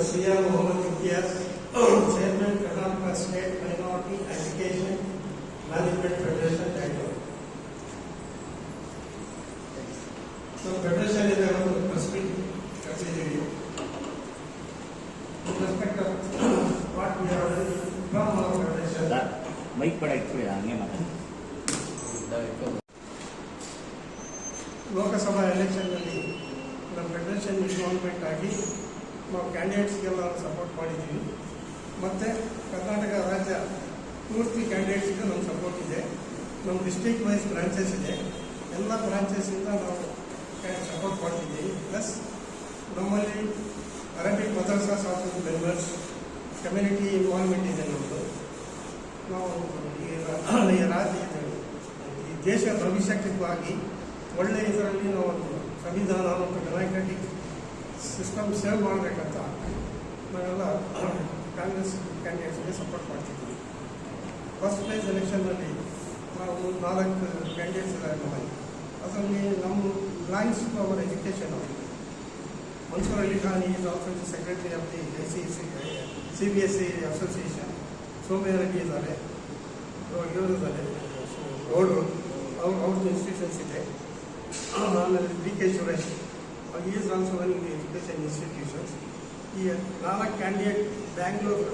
Siyar Mohammed Imtiaz, Chairman Karnataka State Minority Education Management Federation, Bangalore. So Federation is a prospect in respect of what we are from our Federation. Mike but actually Lok Sabha ಎಲೆಕ್ಷನ್ನಲ್ಲಿ ನಮ್ಮ federation involvement ಆಗಿ ನಾವು ಕ್ಯಾಂಡಿಡೇಟ್ಸ್ಗೆಲ್ಲ support ಮಾಡಿದ್ದೀವಿ. ಮತ್ತು ಕರ್ನಾಟಕ ರಾಜ್ಯ ಪೂರ್ತಿ ಕ್ಯಾಂಡಿಡೇಟ್ಸ್ಗೆ ನಮ್ಮ support ಇದೆ. ನಮ್ಮ ಡಿಸ್ಟ್ರಿಕ್ಟ್ ವೈಸ್ ಬ್ರಾಂಚಸ್ ಇದೆ. ಎಲ್ಲ ಬ್ರಾಂಚಸ್ಸಿಂದ ನಾವು ಸಪೋರ್ಟ್ ಮಾಡ್ತಿದ್ದೀವಿ. ಪ್ಲಸ್ ನಮ್ಮಲ್ಲಿ ಅರಬಿಕ್ ಮದರ್ಸಾಸ್ ಆಫ್ ಮೆಂಬರ್ಸ್ ಕಮ್ಯುನಿಟಿ ಇನ್ವಾಲ್ವ್ಮೆಂಟ್ ಇದೆ ನಮ್ಮದು. ನಾವು ಈ ರಾಜ್ಯ ಈ ದೇಶ ಭವಿಷ್ಯಕ್ಕಾಗಿ ಒಳ್ಳೆಯ ಇದರಲ್ಲಿ ನಾವು ಸಂವಿಧಾನ ಮತ್ತು ಡೆಮಾಕ್ರೆಟಿಕ್ ಸಿಸ್ಟಮ್ ಸೇವ್ ಮಾಡಬೇಕಂತ ನಾವೆಲ್ಲ ಕಾಂಗ್ರೆಸ್ ಕ್ಯಾಂಡಿಡೇಟ್ಸ್ಗೆ ಸಪೋರ್ಟ್ ಮಾಡ್ತಿದ್ವಿ. ಫಸ್ಟ್ ಪ್ಲೇಸ್ ಎಲೆಕ್ಷನ್ನಲ್ಲಿ ನಾವು 4 ಕ್ಯಾಂಡಿಡೇಟ್ಸ್ ಇದ್ದಾರೆ ನಮ್ಮಲ್ಲಿ. ಅದರಲ್ಲಿ ನಮ್ಮ belongs to our education Mansoor Ali Khan is also the secretary of the CBSE association. Soumya Reddy ಇದ್ದಾರೆ, ಇವರು ಇದ್ದಾರೆ, ಗೌಡ್ರು, ಅವ್ರದ್ದು ಇನ್ಸ್ಟಿಟ್ಯೂಷನ್ಸ್ ಇದೆ. ಆಮೇಲೆ DK Suresh is also one in the education institutions. ಈ 4 ಕ್ಯಾಂಡಿಡೇಟ್ ಬ್ಯಾಂಗ್ಳೂರು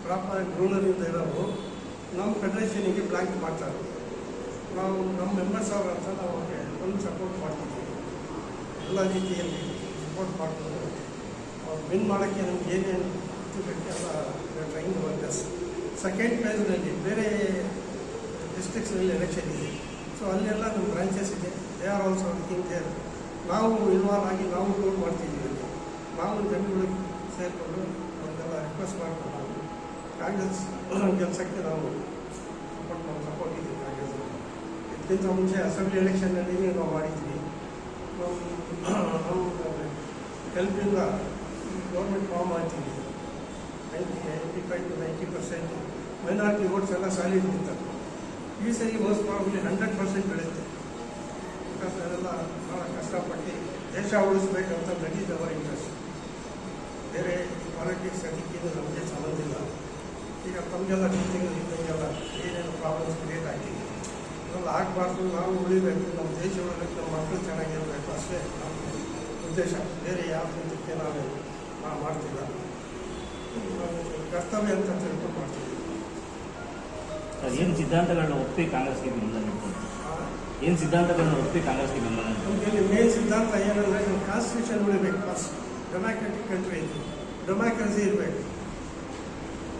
ಪ್ರಾಪರ್ ರೂರಲಿಂದ ಇರೋರು ನಮ್ಮ ಫೆಡರೇಷನಿಗೆ ಬ್ಲಾಂಕ್ ಮಾಡ್ತಾರೆ. ನಾವು ನಮ್ಮ ಮೆಂಬರ್ಸ್ ಅವ್ರ ಅಂತ ನಾವು ಅವ್ರಿಗೆ ಒಂದು ಸಪೋರ್ಟ್ ಮಾಡ್ತಿದ್ದೀವಿ. ಎಲ್ಲ ರೀತಿಯಲ್ಲಿ ಸಪೋರ್ಟ್ ಮಾಡ್ಕೊಂಡು ಅವ್ರು ವಿನ್ ಮಾಡೋಕ್ಕೆ ನಮ್ಗೆ ಏನೇನು ಬೇಕೆಲ್ಲ ಟ್ರೈನ್ ವರ್ಕರ್ಸ್. ಸೆಕೆಂಡ್ ಫೇಸ್ನಲ್ಲಿ ಬೇರೆ ಡಿಸ್ಟ್ರಿಕ್ಟ್ಸ್ನಲ್ಲಿ ಎಲೆಕ್ಷನ್ ಇದೆ. ಸೊ ಅಲ್ಲೆಲ್ಲ ನಮ್ಮ ಬ್ರಾಂಚಸ್ ಇದೆ. They are also working there. ನಾವು ಇನ್ವಾಲ್ವ್ ಆಗಿ ನಾವು ಟೂರ್ ಮಾಡ್ತಿದ್ದೀವಿ. ನಾವು ಜನಗಳಿಗೆ ಸೇರಿಕೊಂಡು ಅವ್ರಿಗೆಲ್ಲ ರಿಕ್ವೆಸ್ಟ್ ಮಾಡಿಕೊಂಡು ಕಾಂಗ್ರೆಸ್ ಕೆಲಸಕ್ಕೆ ನಾವು ಸಪೋರ್ಟ್ ಇದ್ದೀವಿ. ಕಾಂಗ್ರೆಸ್ ಇದಕ್ಕಿಂತ ಮುಂಚೆ ಅಸೆಂಬ್ಲಿ ಎಲೆಕ್ಷನ್ನಲ್ಲಿ ನಾವು ಮಾಡಿದ್ವಿ. ನಮ್ಮ ಹೆಲ್ಪಿಂದ ಗೌರ್ಮೆಂಟ್ ಫಾರ್ಮ್ ಮಾಡ್ತೀವಿ. 85 to 90% ಮೈನಾರಿಟಿ ವೋಟ್ಸ್ ಎಲ್ಲ ಸಾಲಿಡ್ ನಿಂತದ್ದು. ಈ ಸರಿ ಮೋಸ್ಟ್ ಪ್ರಾಬಬ್ಲಿ 100% ಬೆಳೆಯುತ್ತೆ. ಬಿಕಾಸ್ ಅದೆಲ್ಲ ಭಾಳ ಕಷ್ಟಪಟ್ಟು ದೇಶ ಉಳಿಸ್ಬೇಕಂತ ನಡೀತವರ ಇಂಟ್ರೆಸ್ಟ್. ಬೇರೆ ಪಾಲಿಟಿಕ್ಸ್ ಅದಕ್ಕೇನು ನಮಗೆ ಸಂಬಂಧ ಇಲ್ಲ. ಈಗ ತಮಗೆಲ್ಲ ಟೀಚಿಂಗ್ ಇದ್ದಂಗೆಲ್ಲ ಏನೇನು ಪ್ರಾಬ್ಲಮ್ಸ್ ಕ್ರಿಯೇಟ್ ಆಗಿದೆ ಅದೆಲ್ಲ ಆಗಬಾರ್ದು. ನಾವು ಉಳಿಬೇಕು, ನಮ್ಮ ದೇಶ ಉಳಿಬೇಕು, ನಮ್ಮ ಮಕ್ಕಳು ಚೆನ್ನಾಗಿರಬೇಕು, ಅಷ್ಟೇ ನಮ್ಮ ಉದ್ದೇಶ. ಬೇರೆ ಯಾವ ರೀತಿಗೆ ನಾವು ಮಾಡ್ತಿಲ್ಲ. ಕರ್ತವ್ಯ ಅಂತ ತಿಳ್ಕೊಂಡು ಮಾಡ್ತೀವಿ. ಏನು ಸಿದ್ಧಾಂತಗಳನ್ನ ಒಪ್ಪಿ ಕಾಂಗ್ರೆಸ್ಗೆ ಬೆಂಬಲ ನೀಡ್ತಾರೆ? ಏನು ಸಿದ್ಧಾಂತಗಳನ್ನ ಒಪ್ಪಿ ಕಾಂಗ್ರೆಸ್ಗೆ ಬೆಂಬಲ ನೀಡ್ತಾರೆ? ನಮಗೆ ಮೇನ್ ಸಿದ್ಧಾಂತ ಏನಂದರೆ ನಮ್ಮ ಕಾನ್ಸ್ಟಿಟ್ಯೂಷನ್ ಉಳಿಬೇಕು. ಫಸ್ಟ್ ಡೆಮಾಕ್ರೆಟಿಕ್ ಕಂಟ್ರಿ ಇದು, ಡೆಮಾಕ್ರಸಿ ಇರಬೇಕು.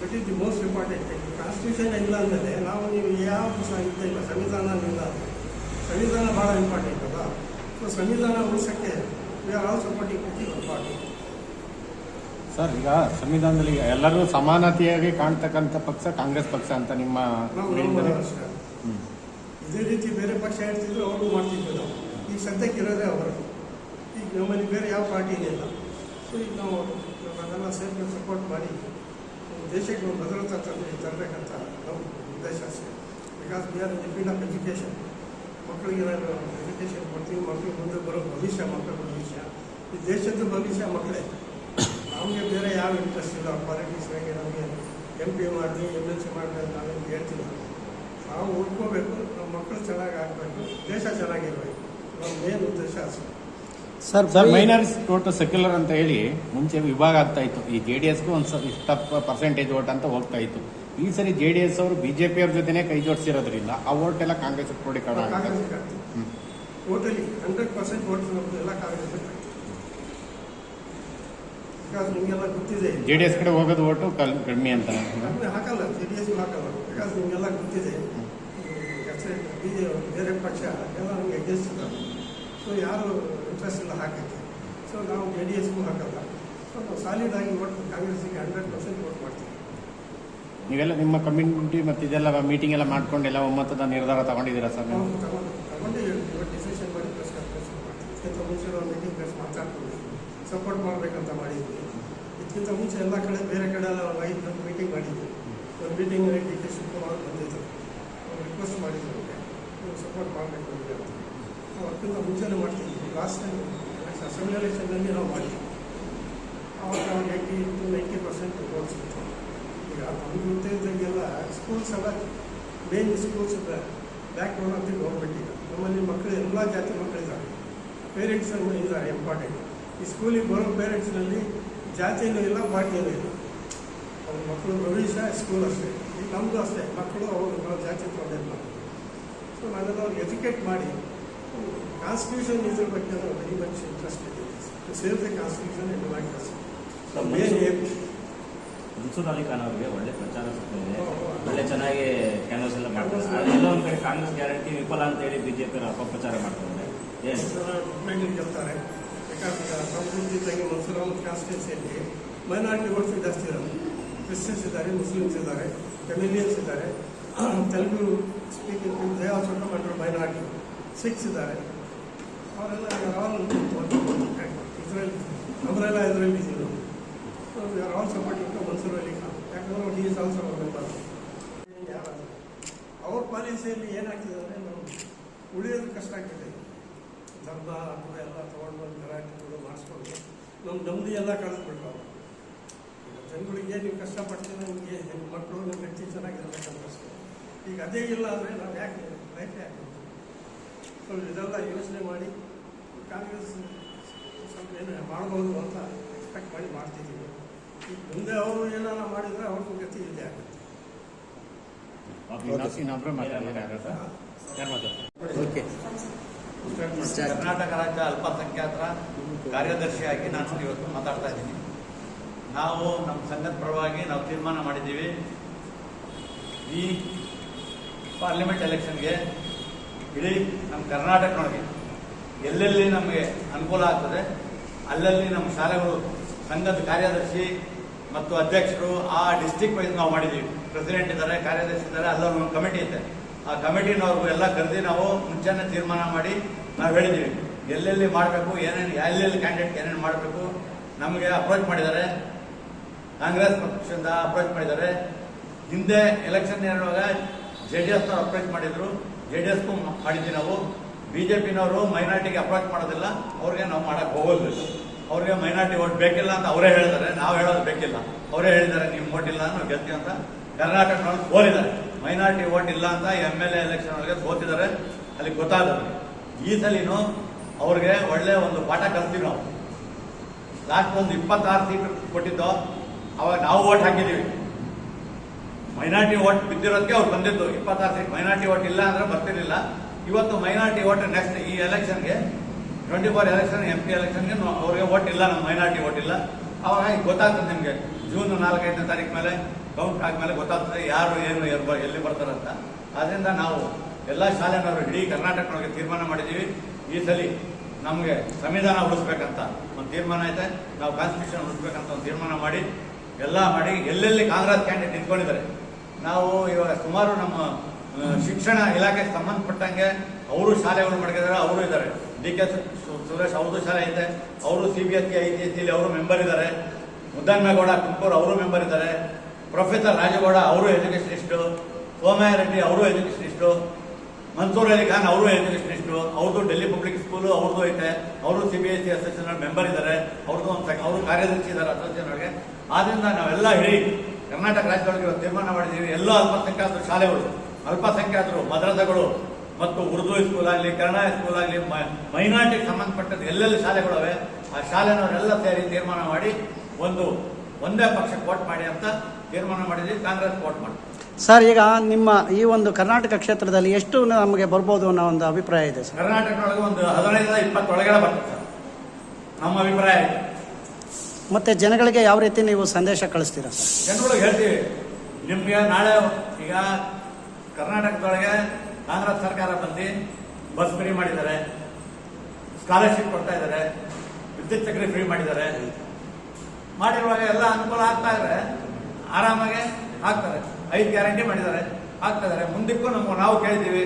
That is the most important thing. Constitution ಇಲ್ಲ ಅಂದರೆ ನಾವು ನೀವು ಯಾವ ಇದ್ದ ಇಲ್ಲ, ಸಂವಿಧಾನ ಇಲ್ಲ. ಸಂವಿಧಾನ ಭಾಳ ಇಂಪಾರ್ಟೆಂಟ್ ಅಲ್ಲ. ಸೊ ಸಂವಿಧಾನ ಉಳಿಸೋಕ್ಕೆ ವಿ ಆರ್ ಆಲ್ ಸಪೋರ್ಟಿಂಗ್ ಪ್ರತಿ ಒಂದು ಪಾರ್ಟಿ. ಸರ್, ಈಗ ಸಂವಿಧಾನದಲ್ಲಿ ಎಲ್ಲರೂ ಸಮಾನತೆಯಾಗಿ ಕಾಣ್ತಕ್ಕಂಥ ಪಕ್ಷ ಕಾಂಗ್ರೆಸ್ ಪಕ್ಷ ಅಂತ ನಿಮ್ಮ ಇದೇ ರೀತಿ ಬೇರೆ ಪಕ್ಷ ಹೇಳ್ತಿದ್ರು ಅವರು ಮಾಡ್ತಿದ್ವಿ ನಾವು. ಈಗ ಸದ್ಯಕ್ಕೆ ಇರೋದೇ ಅವರು. ಈಗ ನಮ್ಮಲ್ಲಿ ಬೇರೆ ಯಾವ ಪಾರ್ಟಿನೇ ಇಲ್ಲ. ಸೊ ಈಗ ನಾವು ಅದೆಲ್ಲ ಸೇರ್ಕೊಂಡು ಸಪೋರ್ಟ್ ಮಾಡಿ ದೇಶಕ್ಕೆ ಒಂದು ಭದ್ರತಾ ತರಬೇಕಂತ ನಮ್ಮ ಉದ್ದೇಶ ಅಷ್ಟೇ. Because we are in the field of education. ಮಕ್ಕಳಿಗೆ ನಾನು ಎಜುಕೇಷನ್ ಕೊಡ್ತೀವಿ. ಮಕ್ಕಳಿಗೆ ಮುಂದೆ ಬರೋ ಭವಿಷ್ಯ, ಮಕ್ಕಳ ಭವಿಷ್ಯ, ಈ ದೇಶದ ಭವಿಷ್ಯ ಮಕ್ಕಳೇ. ನಮಗೆ ಬೇರೆ ಯಾವ ಇಂಟ್ರೆಸ್ಟ್ ಇಲ್ಲ ಪಾಲಿಟಿಕ್ಸ್ನಾಗೆ. ನಮಗೆ MP ಮಾಡಿ MLC ಮಾಡಿ ಅಂತ ನಾವೇನು ಹೇಳ್ತಿಲ್ಲ. ನಾವು ಉಳ್ಕೋಬೇಕು, ನಮ್ಮ ಮಕ್ಕಳು ಚೆನ್ನಾಗಿ ಆಗಬೇಕು, ದೇಶ ಚೆನ್ನಾಗಿರ್ಬೇಕು. ನಮ್ಮ ಮೇನ್ ಉದ್ದೇಶ ಅಷ್ಟೇ. ಸರ್, ಮೈನಾರಿಟಿ ವೋಟ್ ಸೆಕ್ಯುಲರ್ ಅಂತ ಹೇಳಿ ಮುಂಚೆ ವಿಭಾಗ ಆಗ್ತಾ ಇತ್ತು. ಈ JDSಗೂ ಒಂದು ಇಷ್ಟ ಪರ್ಸೆಂಟೇಜ್ ವೋಟ್ ಅಂತ ಹೋಗ್ತಾ ಇತ್ತು. ಈ ಸರಿ JDS ಅವರು BJP ಅವ್ರ ಜೊತೆನೇ ಕೈ ಜೋಡಿಸಿರೋದ್ರಿಂದ ಆ ವೋಟ್ ಎಲ್ಲ ಕಾಂಗ್ರೆಸ್ ಕ್ರೋಢೀಕರಣ ಆಗುತ್ತೆ. ಟೋಟಲಿ 100% ವೋಟ್ ನಮ್ಮದು ಎಲ್ಲ ಕಾಂಗ್ರೆಸ್. ಬಿಕಾಸ್ ನಿಮಗೆಲ್ಲ ಗೊತ್ತಿದೆ JDS ಕಡೆ ಹೋಗೋದು ಓಟು ಕಡಿಮೆ ಅಂತ ಹಾಕಲ್ಲ. JDS ಹಾಕಲ್ಲ. ಬಿಕಾಸ್ ನಿಮಗೆಲ್ಲ ಗೊತ್ತಿದೆ ಬೇರೆ ಪಕ್ಷ ಎಲ್ಲ ನಮಗೆ ಅಗೇನ್ಸ್ಟ್ ಇದ್ದಾರೆ. ಸೊ ಯಾರು ಇಂಟ್ರೆಸ್ಟ್ ಇಲ್ಲ ಹಾಕೋಕ್ಕೆ. ಸೊ ನಾವು JDSಗೂ ಹಾಕಲ್ಲ. ಸೊ ನಾವು ಸಾಲಿಡ್ ಆಗಿ ವೋಟ್ ಕಾಂಗ್ರೆಸ್ಸಿಗೆ 100% ವೋಟ್ ಮಾಡ್ತೀವಿ. ನೀವೆಲ್ಲ ನಿಮ್ಮ ಕಮ್ಯುನಿಟಿ ಮತ್ತು ಇದೆಲ್ಲ ಮೀಟಿಂಗ್ ಎಲ್ಲ ಮಾಡ್ಕೊಂಡು ಎಲ್ಲ ಒಮ್ಮತದ ನಿರ್ಧಾರ ತಗೊಂಡಿದ್ದೀರಾ ಸರ್? ತಗೊಂಡು ಇವತ್ತು ಡಿಸಿಷನ್ ಮಾಡಿ ಪ್ರೆಸ್ ಕಾನ್ಫರೆನ್ಸ್ ಮಾಡ್ತೀವಿ. ಇದಕ್ಕಿಂತ ಮುಂಚೆ ನಾವು ಮೀಟಿಂಗ್ ಪ್ರೆಸ್ ಮಾತಾಡ್ತೀವಿ, ಸಪೋರ್ಟ್ ಮಾಡಬೇಕಂತ ಮಾಡಿದ್ವಿ. ಇದಕ್ಕಿಂತ ಮುಂಚೆ ಎಲ್ಲ ಕಡೆ ಬೇರೆ ಕಡೆ ಎಲ್ಲ 5 ಮೀಟಿಂಗ್ ಮಾಡಿದ್ವಿ. ಒಂದು ಮೀಟಿಂಗಲ್ಲಿ DK ಶಿವಕುಮಾರ್ ಬಂದಿದ್ದರು. ಅವ್ರು ರಿಕ್ವೆಸ್ಟ್ ಮಾಡಿದ್ರು, ನೀವು ಸಪೋರ್ಟ್ ಮಾಡಬೇಕು ಅಂತ. ನಾವು ಅದಕ್ಕಿಂತ ಮುಂಚೆನೇ ಮಾಡ್ತಿದ್ವಿ. ಲಾಸ್ಟ್ ಟೈಮ್ ಅಸೆಂಬ್ಲಿ ಎಲೆಕ್ಷನ್ನಲ್ಲಿ ನಾವು ಮಾಡಿದ್ವಿ. ಆವಾಗ 80-90% ವೋಟ್ಸ್ ಇತ್ತು. ಈಗ ನಮ್ಗೆ ಗೊತ್ತಿದ್ದಂಗೆಲ್ಲ ಸ್ಕೂಲ್ಸ್ ಎಲ್ಲ main schools back bone of the government. ಈಗ ನಮ್ಮಲ್ಲಿ ಮಕ್ಕಳು ಎಲ್ಲ ಜಾತಿ ಮಕ್ಕಳಿದ್ದಾರೆ, ಪೇರೆಂಟ್ಸ್ ಇದ್ದಾರೆ ಇಂಪಾರ್ಟೆಂಟ್. ಈ ಸ್ಕೂಲಿಗೆ ಬರೋ ಪೇರೆಂಟ್ಸ್ನಲ್ಲಿ ಜಾತಿಯೂ ಇಲ್ಲ, ಪಾರ್ಟಿಯೂ ಇಲ್ಲ. ಅವ್ರ ಮಕ್ಕಳು ಭವಿಷ್ಯ ಸ್ಕೂಲ್ ಅಷ್ಟೇ. ಈಗ ನಮ್ಮದು ಅಷ್ಟೇ, ಮಕ್ಕಳು ಅವರು ನಾವು ಜಾತಿ ಪ್ರಾಬ್ಲಮ್ ಮಾಡಿ. ಸೊ ನಾವೆಲ್ಲ ಅವ್ರಿಗೆ ಎಜುಕೇಟ್ ಮಾಡಿ ಕಾನ್ಸ್ಟಿಟ್ಯೂಷನ್ ಇದ್ರ ಬಗ್ಗೆ ನಾವು ವೆರಿ ಮಚ್ ಇಂಟ್ರೆಸ್ಟ್ ಇದೆ to save the constitution in matters. Mansoor Ali Khan ಅವರಿಗೆ ಒಳ್ಳೆ ಪ್ರಚಾರ ಸಿಗ್ತಿದೆ, ಒಳ್ಳೆ ಚೆನ್ನಾಗಿ ಕ್ಯಾನ್ವಸ್ ಎಲ್ಲ ಮಾಡ್ತಾರೆ. ಎಲ್ಲ ಒಂದು ಕಡೆ ಕಾಂಗ್ರೆಸ್ ಗ್ಯಾರಂಟಿ ವಿಫಲ ಅಂತ ಹೇಳಿ ಬಿಜೆಪಿ ಅಪಪ್ರಚಾರ ಮಾಡ್ತಾರೆ. ಏನು ಗೆಲ್ತಾರೆ? ಯಾಕಂದ್ರೆ ನಮ್ಮ ಜೊತೆಗೆ ಮನ್ಸೂರ್ ಅಹಮದ್ ಕಾನ್ಸ್ಟಿಟ್ಯೂನ್ಸಿಯಲ್ಲಿ ಮೈನಾರಿಟಿ ವೋಟ್ಸ್ ಜಾಸ್ತಿ ಇರೋದು. ಕ್ರಿಶ್ಚಿಯನ್ಸ್ ಇದ್ದಾರೆ, ಮುಸ್ಲಿಮ್ಸ್ ಇದ್ದಾರೆ, ತಮಿಲಿಯನ್ಸ್ ಇದ್ದಾರೆ, Telugu speaking they also come under minority. Sikhs ಇದ್ದಾರೆ, ಅವರೆಲ್ಲ ಇಸ್ರೇಲ್ ನಮ್ಮರೆಲ್ಲ ಇದರಲ್ಲಿ ಇದ್ದೀವಿ. We are all supporting to Mansoor Ali Khan. ಯಾಕಂದ್ರೆ ಹಿ ಈಸ್ ಆಲ್ಸೋ ಮೆಂಬರ್. ಯಾರಾದರೂ ಅವ್ರ ಪಾಲಿಸಿಯಲ್ಲಿ ಏನಾಗ್ತಿದೆ ಅಂದರೆ ನಾವು ಉಳಿಯೋದು ಕಷ್ಟ ಆಗ್ತಿದೆ. ಧರ್ಮ ಅಥವಾ ಎಲ್ಲ ತೊಗೊಂಡು ಬಂದು ಗಲಾಟೆಗಳು ಮಾಡಿಸ್ಕೊಂಡು ನಮ್ಮ ನೆಮ್ಮದಿ ಎಲ್ಲ ಕಳೆದ್ಬಿಟ್ರು ಅವರು. ಈಗ ಜನಗಳಿಗೆ ನೀವು ಕಷ್ಟಪಡ್ತೀವಿ, ನಿಮಗೆ ನಿಮ್ಮ ಮಕ್ಕಳು ನಿಮ್ಮ ವ್ಯಕ್ತಿ ಚೆನ್ನಾಗಿರ್ಬೇಕಂತ ಅಷ್ಟೇ. ಈಗ ಅದೇ ಇಲ್ಲ ಅಂದರೆ ನಾವು ಯಾಕೆ ಲೈಫೇ ಆಗ್ತದೆ. ಸೊ ಇದೆಲ್ಲ ಯೋಚನೆ ಮಾಡಿ ಕಾಂಗ್ರೆಸ್ ಸ್ವಲ್ಪ ಏನು ಮಾಡ್ಬೋದು ಅಂತ ಎಕ್ಸ್ಪೆಕ್ಟ್ ಮಾಡಿ ಮಾಡ್ತಿದ್ದೀವಿ. ಈಗ ಮುಂದೆ ಅವರು ಏನಾರ ಮಾಡಿದರೆ ಅವ್ರಿಗೂ ಗತಿ ಇದೆ ಆಗುತ್ತೆ. ಇನ್ನೊಬ್ರು ಮಾತಾಡ್ತಾರೆ. ಕರ್ನಾಟಕ ರಾಜ್ಯ ಅಲ್ಪಸಂಖ್ಯಾತರ ಕಾರ್ಯದರ್ಶಿಯಾಗಿ ನಾನು ಇವತ್ತು ಮಾತಾಡ್ತಾ ಇದ್ದೀನಿ. ನಾವು ನಮ್ಮ ಸಂಘದ ಪರವಾಗಿ ನಾವು ತೀರ್ಮಾನ ಮಾಡಿದ್ದೀವಿ, ಈ ಪಾರ್ಲಿಮೆಂಟ್ ಎಲೆಕ್ಷನ್ಗೆ ಇಡೀ ನಮ್ಮ ಕರ್ನಾಟಕದೊಳಗೆ ಎಲ್ಲೆಲ್ಲಿ ನಮಗೆ ಅನುಕೂಲ ಆಗ್ತದೆ ಅಲ್ಲಲ್ಲಿ ನಮ್ಮ ಶಾಲೆಗಳು ಸಂಘದ ಕಾರ್ಯದರ್ಶಿ ಮತ್ತು ಅಧ್ಯಕ್ಷರು ಆ ಡಿಸ್ಟಿಕ್ ವೈಸ್ ನಾವು ಮಾಡಿದ್ದೀವಿ. ಪ್ರೆಸಿಡೆಂಟ್ ಇದ್ದಾರೆ, ಕಾರ್ಯದರ್ಶಿ ಇದ್ದಾರೆ, ಅಲ್ಲೊಂದು ಕಮಿಟಿ ಇದೆ. ಆ ಕಮಿಟಿನವ್ರಿಗೂ ಎಲ್ಲ ಕರೆದಿ ನಾವು ಮುಂಚೆನೇ ತೀರ್ಮಾನ ಮಾಡಿ ನಾವು ಹೇಳಿದ್ದೀವಿ ಎಲ್ಲೆಲ್ಲಿ ಮಾಡಬೇಕು, ಏನೇನು ಎಲ್ಲೆಲ್ಲಿ ಕ್ಯಾಂಡಿಡೇಟ್ ಏನೇನು ಮಾಡಬೇಕು. ನಮಗೆ ಅಪ್ರೋಚ್ ಮಾಡಿದ್ದಾರೆ, ಕಾಂಗ್ರೆಸ್ ಪಕ್ಷದಿಂದ ಅಪ್ರೋಚ್ ಮಾಡಿದ್ದಾರೆ. ಹಿಂದೆ ಎಲೆಕ್ಷನ್ ಇರುವಾಗ JDSನವ್ರು ಅಪ್ರೋಚ್ ಮಾಡಿದ್ರು, JDSಗೂ ಮಾಡಿದ್ವಿ ನಾವು. BJPನವರು ಮೈನಾರಿಟಿಗೆ ಅಪ್ರೋಚ್ ಮಾಡೋದಿಲ್ಲ, ಅವ್ರಿಗೆ ನಾವು ಮಾಡಕ್ಕೆ ಹೋಗೋದಿಲ್ಲ. ಅವ್ರಿಗೆ ಮೈನಾರಿಟಿ ವೋಟ್ ಬೇಕಿಲ್ಲ ಅಂತ ಅವರೇ ಹೇಳಿದ್ದಾರೆ, ನಾವು ಹೇಳೋದು ಬೇಕಿಲ್ಲ. ಅವರೇ ಹೇಳಿದ್ದಾರೆ ನಿಮ್ಮ ವೋಟ್ ಇಲ್ಲ ನಾವು ಗೆಲ್ತೀವಿ ಅಂತ. ಕರ್ನಾಟಕದಲ್ಲಿ ಸೋಲಿದ್ದಾರೆ, ಮೈನಾರಿಟಿ ವೋಟ್ ಇಲ್ಲ ಅಂತ MLA ಎಲೆಕ್ಷನ್ ಒಳಗೆ ಸೋತಿದ್ದಾರೆ, ಅಲ್ಲಿ ಗೊತ್ತಾಗುತ್ತೆ. ಈ ಸಲಿನೂ ಅವ್ರಿಗೆ ಒಳ್ಳೆ ಒಂದು ಪಾಠ ಕಲಿಸ್ತೀವಿ ನಾವು. ಲಾಸ್ಟ್ ಒಂದು 26 ಸೀಟ್ ಕೊಟ್ಟಿದ್ದು, ಅವಾಗ ನಾವು ವೋಟ್ ಹಾಕಿದ್ದೀವಿ. ಮೈನಾರಿಟಿ ವೋಟ್ ಬಿದ್ದಿರೋದಕ್ಕೆ ಅವ್ರು ಬಂದಿದ್ದು 26 ಸೀಟ್. ಮೈನಾರಿಟಿ ವೋಟ್ ಇಲ್ಲ ಅಂದ್ರೆ ಬರ್ತಿರ್ಲಿಲ್ಲ. ಇವತ್ತು ಮೈನಾರಿಟಿ ವೋಟ್ ನೆಕ್ಸ್ಟ್ ಈ ಎಲೆಕ್ಷನ್ಗೆ 24 ಎಲೆಕ್ಷನ್ MP ಎಲೆಕ್ಷನ್ಗೆ ಅವ್ರಿಗೆ ವೋಟ್ ಇಲ್ಲ, ನಮ್ಮ ಮೈನಾರಿಟಿ ವೋಟ್ ಇಲ್ಲ. ಅವಾಗ ಗೊತ್ತಾಗ್ತದೆ ನಿಮಗೆ. ಜೂನ್ 4-5ನೇ ತಾರೀಕು ಮೇಲೆ ಕೌಂಟ್ ಆದ್ಮೇಲೆ ಗೊತ್ತಾಗ್ತದೆ ಯಾರು ಏನು ಎಲ್ಲಿ ಬರ್ತಾರಂತ. ಆದ್ರಿಂದ ನಾವು ಎಲ್ಲ ಶಾಲೆನವರು ಇಡೀ ಕರ್ನಾಟಕದೊಳಗೆ ತೀರ್ಮಾನ ಮಾಡಿದ್ದೀವಿ, ಈ ಸಲ ನಮಗೆ ಸಂವಿಧಾನ ಉಳಿಸ್ಬೇಕಂತ ಒಂದು ತೀರ್ಮಾನ ಐತೆ. ನಾವು ಕಾನ್ಸ್ಟಿಟ್ಯೂಷನ್ ಉಳಿಸ್ಬೇಕಂತ ಒಂದು ತೀರ್ಮಾನ ಮಾಡಿ ಎಲ್ಲ ಮಾಡಿ ಎಲ್ಲೆಲ್ಲಿ ಕಾಂಗ್ರೆಸ್ ಕ್ಯಾಂಡಿಡೇಟ್ ನಿಂತ್ಕೊಂಡಿದ್ದಾರೆ. ನಾವು ಇವಾಗ ಸುಮಾರು ನಮ್ಮ ಶಿಕ್ಷಣ ಇಲಾಖೆಗೆ ಸಂಬಂಧಪಟ್ಟಂಗೆ ಅವರು ಶಾಲೆಗಳು ಮಾಡಿದ್ದಾರೆ, ಅವರು ಇದ್ದಾರೆ. DK ಸುರೇಶ್ ಅವ್ರದ್ದು ಶಾಲೆ ಇದೆ, ಅವರು CBSE ICSE ಅವರು ಮೆಂಬರ್ ಇದ್ದಾರೆ. ಮುದ್ದನ್ಮೇಗೌಡ ತುಮಕೂರು ಅವರು ಮೆಂಬರ್ ಇದ್ದಾರೆ. ಪ್ರೊಫೆಸರ್ ರಾಜಗೌಡ ಅವರು ಎಜುಕೇಷನಿಸ್ಟು, ಸೋಮಯ್ಯ ರೆಡ್ಡಿ ಅವರು ಎಜುಕೇಷನಿಸ್ಟು, ಮನ್ಸೂರ್ ಅಲಿ ಖಾನ್ ಅವರು ಎಜುಕೇಷನಿಸ್ಟು. ಅವ್ರದ್ದು ಡೆಲ್ಲಿ ಪಬ್ಲಿಕ್ ಸ್ಕೂಲು ಅವ್ರದ್ದು ಐತೆ, ಅವರು CBSE ಅಸೋಸಿಯೇಷನ್ ಮೆಂಬರ್ ಇದ್ದಾರೆ. ಅವ್ರದ್ದು ಅವರು ಕಾರ್ಯದರ್ಶಿ ಇದ್ದಾರೆ ಅಸೋಸಿಯೇಷನ್ಗೆ. ಆದ್ರಿಂದ ನಾವೆಲ್ಲ ಇಡೀ ಕರ್ನಾಟಕ ರಾಜ್ಯದೊಳಗೆ ತೀರ್ಮಾನ ಮಾಡಿದ್ದೀವಿ. ಎಲ್ಲ ಅಲ್ಪಸಂಖ್ಯಾತರ ಶಾಲೆಗಳು, ಅಲ್ಪಸಂಖ್ಯಾತರು ಮದ್ರಸಗಳು ಮತ್ತು ಉರ್ದು ಸ್ಕೂಲ್ ಆಗಲಿ, ಕನ್ನಡ ಸ್ಕೂಲ್ ಆಗಲಿ, ಮೈನಾರಿಟಿಗೆ ಸಂಬಂಧಪಟ್ಟದ್ದು ಎಲ್ಲೆಲ್ಲಿ ಶಾಲೆಗಳವೆ ಆ ಶಾಲೆನವರೆಲ್ಲ ಸೇರಿ ತೀರ್ಮಾನ ಮಾಡಿ ಒಂದೇ ಪಕ್ಷಕ್ಕೆ ವೋಟ್ ಮಾಡಿ ಅಂತ ತೀರ್ಮಾನ ಮಾಡಿದ್ವಿ. ಕಾಂಗ್ರೆಸ್ ವೋಟ್ ಮಾಡಿ. ಸರ್, ಈಗ ನಿಮ್ಮ ಈ ಒಂದು ಕರ್ನಾಟಕ ಕ್ಷೇತ್ರದಲ್ಲಿ ಎಷ್ಟು ನಮಗೆ ಬರ್ಬೋದು ಅನ್ನೋ ಒಂದು ಅಭಿಪ್ರಾಯ ಇದೆ ಸರ್? ಕರ್ನಾಟಕದೊಳಗೆ ಒಂದು 15-20 ಒಳಗಡೆ ಬರ್ತದೆ ಸರ್, ನಮ್ಮ ಅಭಿಪ್ರಾಯ ಇದೆ. ಮತ್ತೆ ಜನಗಳಿಗೆ ಯಾವ ರೀತಿ ನೀವು ಸಂದೇಶ ಕಳಿಸ್ತೀರಾ ಸರ್? ಜನಗಳಿಗೆ ಹೇಳ್ತೀವಿ, ನಿಮಗೆ ನಾಳೆ ಈಗ ಕರ್ನಾಟಕದೊಳಗೆ ಕಾಂಗ್ರೆಸ್ ಸರ್ಕಾರ ಬಂದು ಬಸ್ ಫ್ರೀ ಮಾಡಿದ್ದಾರೆ, ಸ್ಕಾಲರ್ಶಿಪ್ ಕೊಡ್ತಾ ಇದ್ದಾರೆ, ವಿದ್ಯುತ್ ಚಕ್ರಿ ಫ್ರೀ ಮಾಡಿದ್ದಾರೆ. ಮಾಡಿರುವಾಗ ಎಲ್ಲ ಅನುಕೂಲ ಆಗ್ತಾ ಇದ್ರೆ ಆರಾಮಾಗೆ ಆಗ್ತಾರೆ. 5 ಗ್ಯಾರಂಟಿ ಮಾಡಿದ್ದಾರೆ, ಆಗ್ತಾ ಇದ್ದಾರೆ. ಮುಂದಕ್ಕೂ ನಾವು ಕೇಳಿದ್ದೀವಿ.